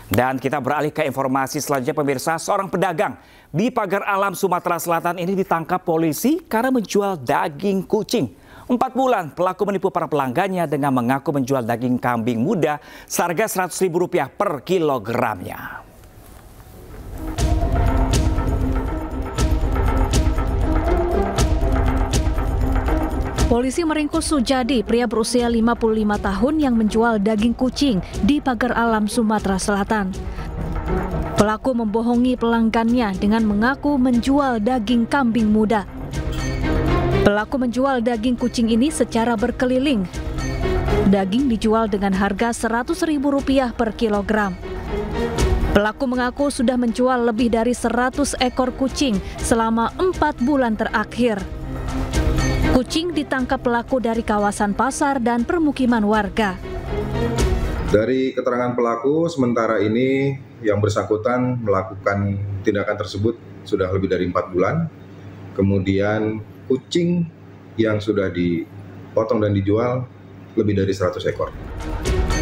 Dan kita beralih ke informasi selanjutnya pemirsa, seorang pedagang di Pagar Alam Sumatera Selatan ini ditangkap polisi karena menjual daging kucing. 4 bulan pelaku menipu para pelanggannya dengan mengaku menjual daging kambing muda seharga Rp100.000 per kilogramnya. Polisi meringkus Sujadi, pria berusia 55 tahun yang menjual daging kucing di Pagar Alam Sumatera Selatan. Pelaku membohongi pelanggannya dengan mengaku menjual daging kambing muda. Pelaku menjual daging kucing ini secara berkeliling. Daging dijual dengan harga Rp100.000 per kilogram. Pelaku mengaku sudah menjual lebih dari 100 ekor kucing selama 4 bulan terakhir. Kucing ditangkap pelaku dari kawasan pasar dan permukiman warga. Dari keterangan pelaku, sementara ini yang bersangkutan melakukan tindakan tersebut sudah lebih dari 4 bulan. Kemudian kucing yang sudah dipotong dan dijual lebih dari 100 ekor.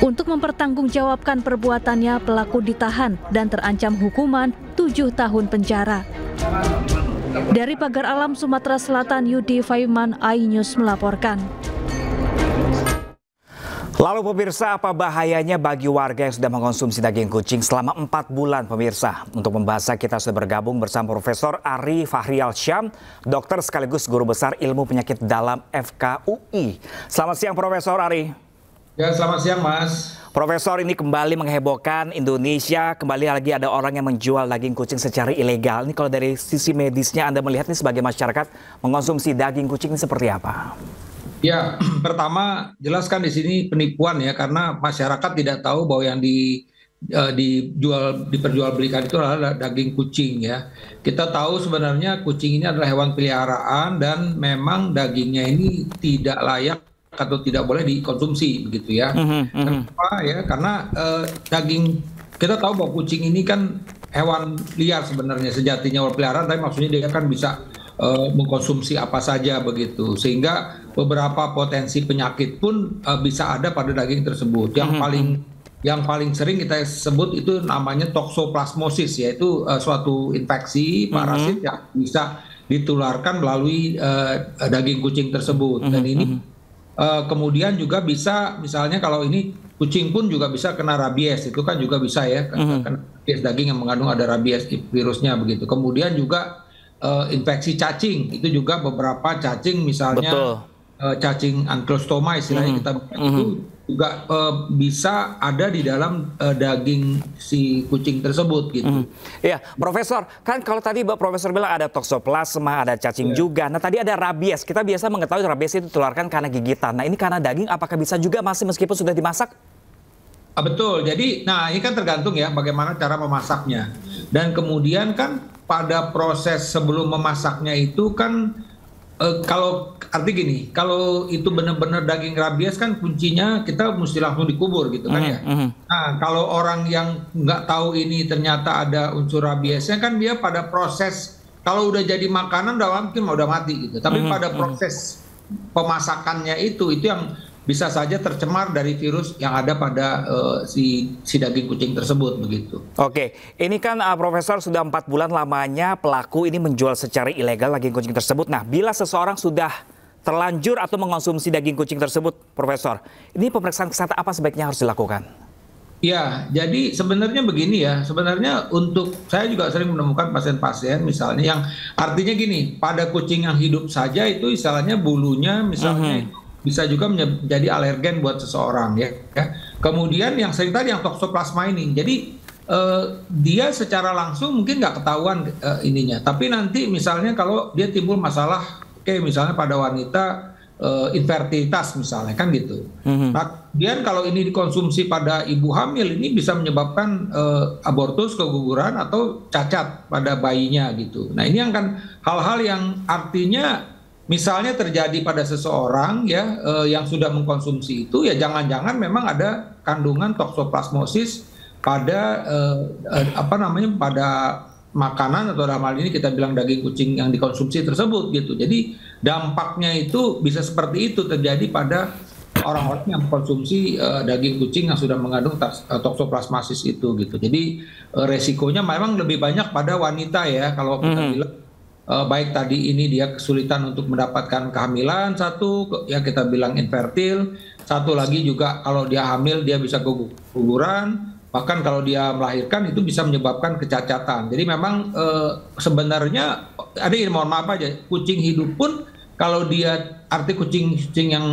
Untuk mempertanggungjawabkan perbuatannya, pelaku ditahan dan terancam hukuman 7 tahun penjara. Dari Pagar Alam Sumatera Selatan, Yudi Faiman, iNews melaporkan. Lalu pemirsa, apa bahayanya bagi warga yang sudah mengkonsumsi daging kucing selama 4 bulan pemirsa? Untuk membahasnya kita sudah bergabung bersama Profesor Ari Fahrial Syam, dokter sekaligus guru besar ilmu penyakit dalam FKUI. Selamat siang Profesor Ari. Ya, selamat siang Mas. Profesor, ini kembali menghebohkan Indonesia, kembali lagi ada orang yang menjual daging kucing secara ilegal. Ini kalau dari sisi medisnya Anda melihat ini sebagai masyarakat mengkonsumsi daging kucing ini seperti apa? Ya, pertama jelaskan di sini penipuan ya, karena masyarakat tidak tahu bahwa yang diperjualbelikan itu adalah daging kucing ya. Kita tahu sebenarnya kucing ini adalah hewan peliharaan dan memang dagingnya ini tidak layak atau tidak boleh dikonsumsi begitu ya. Kenapa ya? Karena daging, kita tahu bahwa kucing ini kan hewan liar sebenarnya, sejatinya hewan peliharaan, tapi maksudnya dia kan bisa mengkonsumsi apa saja begitu, sehingga beberapa potensi penyakit pun bisa ada pada daging tersebut. Yang paling sering kita sebut itu namanya toksoplasmosis, yaitu suatu infeksi parasit yang bisa ditularkan melalui daging kucing tersebut. Dan ini kemudian juga bisa, misalnya kalau ini kucing pun juga bisa kena rabies, itu kan juga bisa ya, kena rabies, daging yang mengandung ada rabies virusnya begitu. Kemudian juga infeksi cacing, itu juga beberapa cacing misalnya cacing ankylostoma istilahnya kita itu juga bisa ada di dalam daging si kucing tersebut gitu. Iya, Profesor, kan kalau tadi Profesor bilang ada toksoplasma, ada cacing juga. Nah, tadi ada rabies. Kita biasa mengetahui rabies itu ditularkan karena gigitan. Nah, ini karena daging, apakah bisa juga masih meskipun sudah dimasak? Betul. Jadi, nah ini kan tergantung ya bagaimana cara memasaknya. Dan kemudian kan pada proses sebelum memasaknya itu kan kalau arti gini, kalau itu benar-benar daging rabies kan kuncinya kita mesti langsung dikubur gitu kan ya. Nah, kalau orang yang nggak tahu ini ternyata ada unsur rabiesnya kan dia pada proses, kalau udah jadi makanan mungkin udah mati gitu. Tapi pada proses pemasakannya itu yang bisa saja tercemar dari virus yang ada pada si daging kucing tersebut begitu. Oke, ini kan Profesor sudah 4 bulan lamanya pelaku ini menjual secara ilegal daging kucing tersebut. Nah, bila seseorang sudah terlanjur atau mengkonsumsi daging kucing tersebut, Profesor, ini pemeriksaan kesehatan apa sebaiknya harus dilakukan? Ya, jadi sebenarnya begini ya, sebenarnya untuk saya juga sering menemukan pasien-pasien misalnya yang artinya gini, pada kucing yang hidup saja itu istilahnya bulunya misalnya bisa juga menjadi alergen buat seseorang ya. Kemudian yang sering tadi yang toksoplasma ini, jadi dia secara langsung mungkin nggak ketahuan ininya, tapi nanti misalnya kalau dia timbul masalah, misalnya pada wanita infertilitas misalnya kan gitu. Nah, kemudian kalau ini dikonsumsi pada ibu hamil ini bisa menyebabkan abortus, keguguran atau cacat pada bayinya gitu. Nah, ini kan hal-hal yang artinya misalnya terjadi pada seseorang ya yang sudah mengkonsumsi itu ya jangan-jangan memang ada kandungan toksoplasmosis pada pada makanan atau dalam hal ini kita bilang daging kucing yang dikonsumsi tersebut gitu. Jadi dampaknya itu bisa seperti itu terjadi pada orang-orang yang konsumsi daging kucing yang sudah mengandung toksoplasmosis itu gitu. Jadi resikonya memang lebih banyak pada wanita ya kalau kita bilang baik tadi ini dia kesulitan untuk mendapatkan kehamilan satu, ya kita bilang infertil. Satu lagi juga kalau dia hamil dia bisa keguguran, bahkan kalau dia melahirkan itu bisa menyebabkan kecacatan. Jadi memang sebenarnya ada yang mohon maaf aja, kucing hidup pun kalau dia arti kucing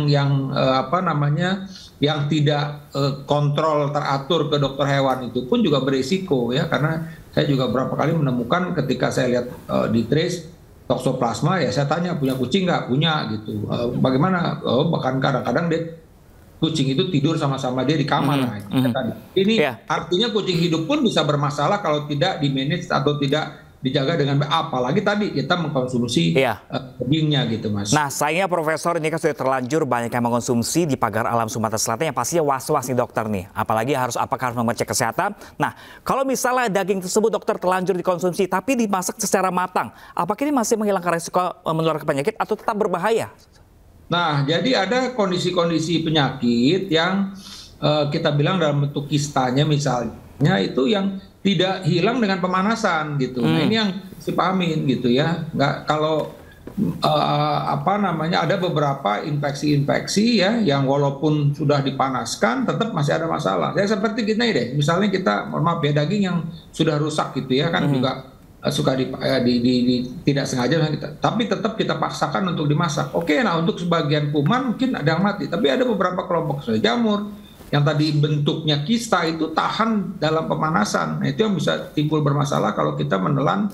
yang apa namanya yang tidak kontrol teratur ke dokter hewan itu pun juga berisiko ya, karena saya juga berapa kali menemukan ketika saya lihat di trace toksoplasma ya saya tanya punya kucing nggak, punya gitu, bagaimana, bahkan kadang-kadang dia kucing itu tidur sama-sama dia di kamar. Ini artinya kucing hidup pun bisa bermasalah kalau tidak di-manage atau tidak dijaga dengan baik, apalagi tadi kita mengkonsumsi dagingnya gitu Mas. Nah sayangnya Profesor ini kan sudah terlanjur banyak yang mengkonsumsi di Pagar Alam Sumatera Selatan yang pastinya was-was nih dokter nih. Apalagi apakah harus mengecek kesehatan. Nah kalau misalnya daging tersebut dokter terlanjur dikonsumsi tapi dimasak secara matang, apakah ini masih menghilangkan risiko menularkan penyakit atau tetap berbahaya? Nah, jadi ada kondisi-kondisi penyakit yang kita bilang dalam bentuk kistanya misalnya itu yang tidak hilang dengan pemanasan gitu. Nah, ini yang dipahamin gitu ya. Nggak kalau apa namanya ada beberapa infeksi-infeksi ya yang walaupun sudah dipanaskan tetap masih ada masalah. Ya seperti gini deh, misalnya kita mohon maaf ya daging yang sudah rusak gitu ya kan juga suka tidak sengaja, tapi tetap kita paksakan untuk dimasak. Oke, nah untuk sebagian kuman mungkin ada yang mati, tapi ada beberapa kelompok jamur yang tadi bentuknya kista itu tahan dalam pemanasan. Nah itu yang bisa timbul bermasalah kalau kita menelan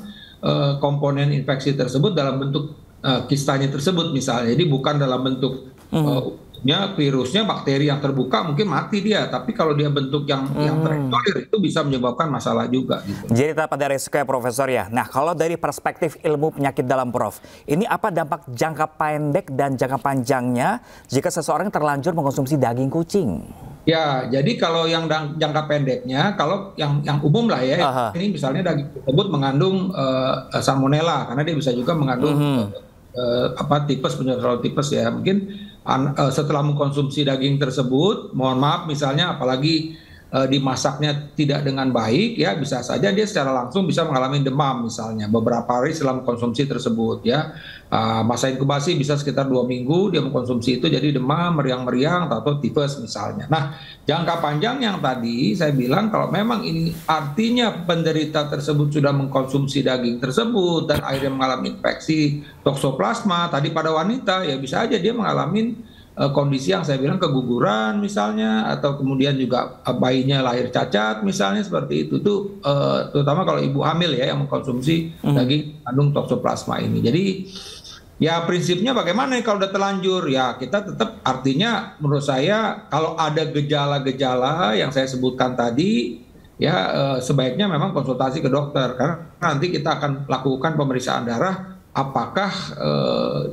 komponen infeksi tersebut dalam bentuk kistanya tersebut misalnya. Jadi bukan dalam bentuk virusnya, bakteri yang terbuka mungkin mati dia, tapi kalau dia bentuk yang terisolir itu bisa menyebabkan masalah juga gitu. Jadi tetap ada resiko ya Profesor ya. Nah kalau dari perspektif ilmu penyakit dalam Prof, ini apa dampak jangka pendek dan jangka panjangnya jika seseorang terlanjur mengkonsumsi daging kucing? Ya, jadi kalau yang jangka pendeknya, kalau yang umum lah ya, ini misalnya daging tersebut mengandung salmonella, karena dia bisa juga mengandung tipes, penyakit tipes ya, mungkin setelah mengkonsumsi daging tersebut, mohon maaf misalnya apalagi dimasaknya tidak dengan baik ya, bisa saja dia secara langsung bisa mengalami demam misalnya beberapa hari setelah mengkonsumsi tersebut ya. Masa inkubasi bisa sekitar 2 minggu dia mengkonsumsi itu, jadi demam, meriang-meriang atau tipes misalnya. Nah jangka panjang yang tadi saya bilang kalau memang ini artinya penderita tersebut sudah mengkonsumsi daging tersebut dan akhirnya mengalami infeksi toksoplasma tadi pada wanita, ya bisa aja dia mengalami kondisi yang saya bilang keguguran misalnya, atau kemudian juga bayinya lahir cacat misalnya, seperti itu tuh terutama kalau ibu hamil ya yang mengkonsumsi daging kandung toksoplasma ini. Jadi ya prinsipnya bagaimana kalau udah terlanjur ya kita tetap, artinya menurut saya kalau ada gejala-gejala yang saya sebutkan tadi ya sebaiknya memang konsultasi ke dokter, karena nanti kita akan lakukan pemeriksaan darah apakah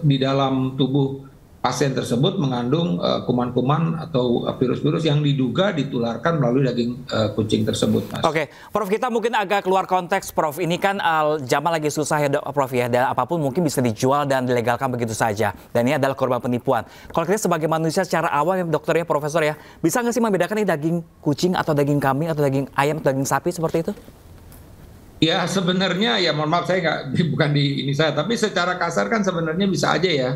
di dalam tubuh pasien tersebut mengandung kuman-kuman atau virus-virus yang diduga ditularkan melalui daging kucing tersebut, Mas. Oke, Prof, kita mungkin agak keluar konteks, Prof. Ini kan zaman lagi susah ya, Prof ya. Dan apapun mungkin bisa dijual dan dilegalkan begitu saja. Dan ini adalah korban penipuan. Kalau kita sebagai manusia secara awal, ya, dokter ya, Profesor ya, bisa nggak sih membedakan ini daging kucing atau daging kambing atau daging ayam atau daging sapi seperti itu? Ya sebenarnya ya mohon maaf saya bukan di ini saya, tapi secara kasar kan sebenarnya bisa aja ya.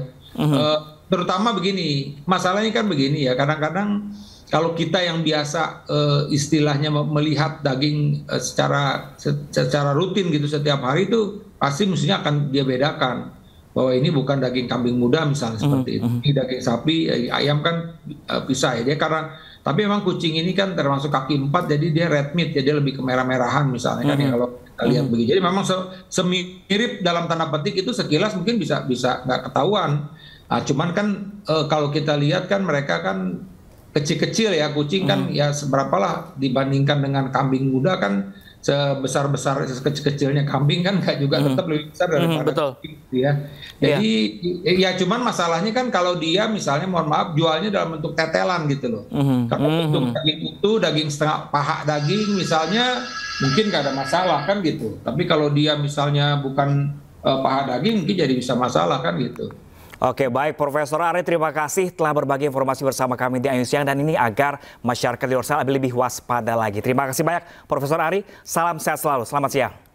Terutama begini, masalahnya kan begini ya, kadang-kadang kalau kita yang biasa istilahnya melihat daging secara rutin gitu setiap hari itu pasti mestinya akan dia bedakan bahwa ini bukan daging kambing muda misalnya seperti itu, ini daging sapi, ayam kan bisa ya dia, karena tapi memang kucing ini kan termasuk kaki 4 jadi dia red meat ya, dia lebih kemerah-merahan misalnya kan ya kalau kita lihat begitu. Jadi memang semirip dalam tanda petik itu sekilas mungkin bisa nggak ketahuan. Nah, cuman kan kalau kita lihat kan mereka kan kecil-kecil ya, kucing kan ya seberapalah dibandingkan dengan kambing muda kan, sebesar-besar sekecil-kecilnya kambing kan nggak juga tetap lebih besar daripada kucing ya. Jadi ya cuman masalahnya kan kalau dia misalnya mohon maaf jualnya dalam bentuk tetelan gitu loh. Kalau bentuk daging utuh, daging setengah paha daging misalnya mungkin nggak ada masalah kan gitu. Tapi kalau dia misalnya bukan paha daging mungkin jadi bisa masalah kan gitu. Oke, baik Profesor Ari, terima kasih telah berbagi informasi bersama kami di Ayu Siang, dan ini agar masyarakat di luar sana lebih waspada lagi. Terima kasih banyak Profesor Ari, salam sehat selalu, selamat siang.